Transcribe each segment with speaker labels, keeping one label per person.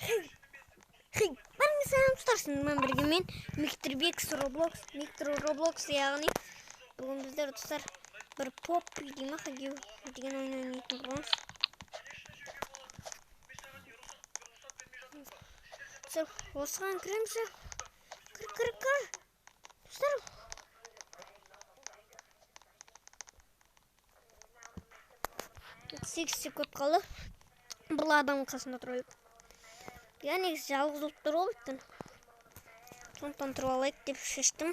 Speaker 1: Bareng saya Starsin memberikan Mr. Bix Roblox яғни бүгін біздер достар бір Poppy деймін хагеу деген ойын ойнайтын боламыз. Осыған кіреміз. Кір. Достар. Сегіз секунд қалды. Бұл адамның қасында тұрайық. Я негізі жалғыз болып тұр ол екен. Сондықтан тұрып алайық деп шештім.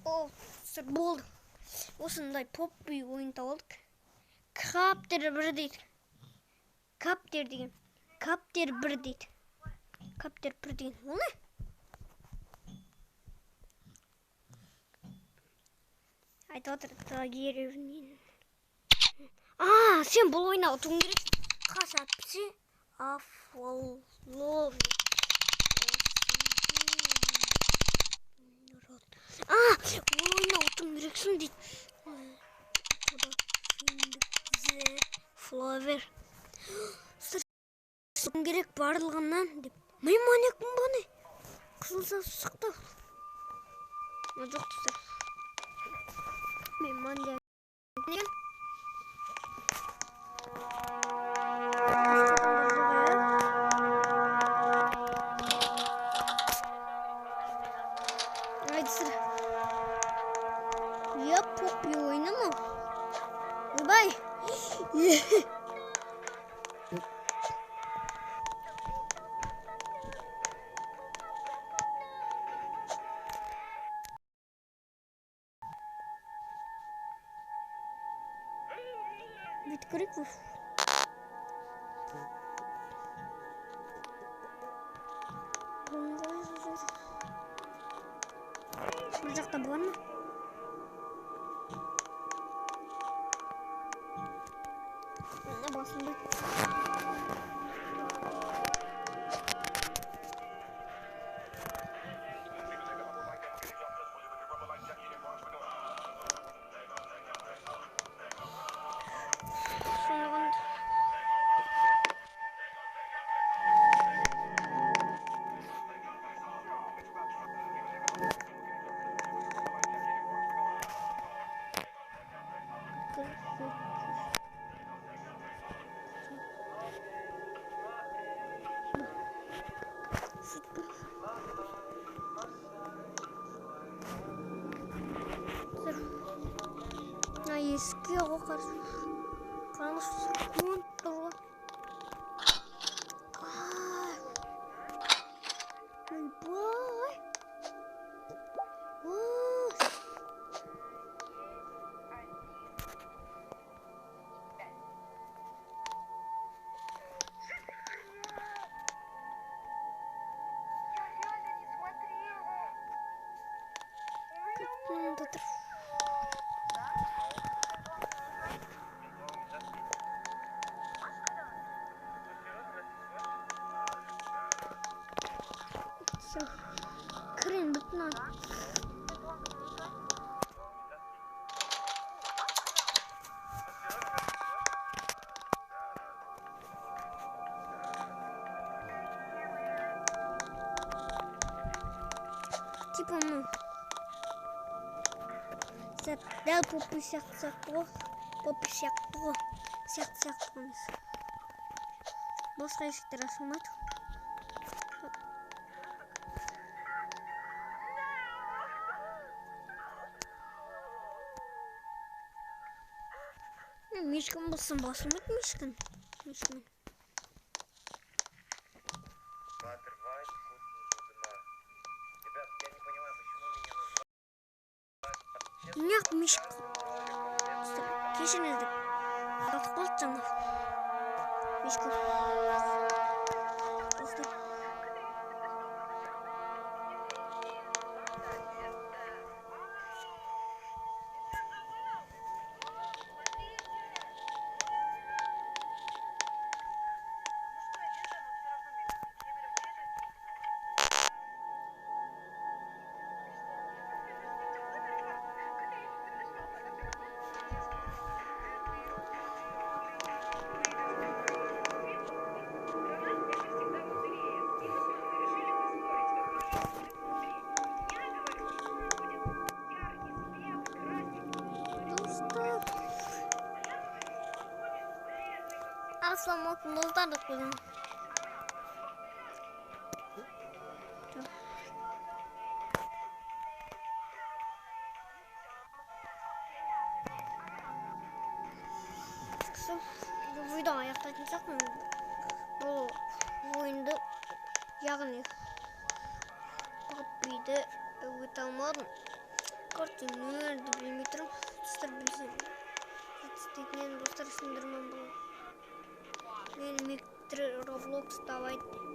Speaker 1: О, болды. Осындай Poppy ойын тауылдық. Каптер 1 дейді. Каптер 1 дейді. Каптер 1 деген. Ол не? Айтып отырды деревнен. Сен бұл ойнау тұғын керек. Қаш әпсі? Афолови. Бұл ойнау тұғын керексің дейді. Фловер. Тұғын керек барлығынан деп. Майманекпін бұл не? Қызылса сұқты. Жоқ тұстар. Мейман деген. Я Poppy ойны ма? Бай. Ведь криков. Бір жақта бар ма? Басында. Еске оқар. Қаныш секунд тұрға. Ойбай. Как Крем бітна. Типа, дәл Poppy сияқты. Сияқты. Босқа есіктер ашылмайды. Мишкам болсын басылмайды Мишкан. Нет, Мишка. Кешіріңіздер. Батып қалды жаңа. Мишка. Ассалаумалейкум достар деп қойдым. Videoda аяқтайтын сияқтымын. Бұл ойынды яғни PUBG'ді өте алмадым. Короче, нөлді білмей тұрмын. Достар білсем. Істейтінен достар сындырмам бұл. Мен Миктр Roblox давай.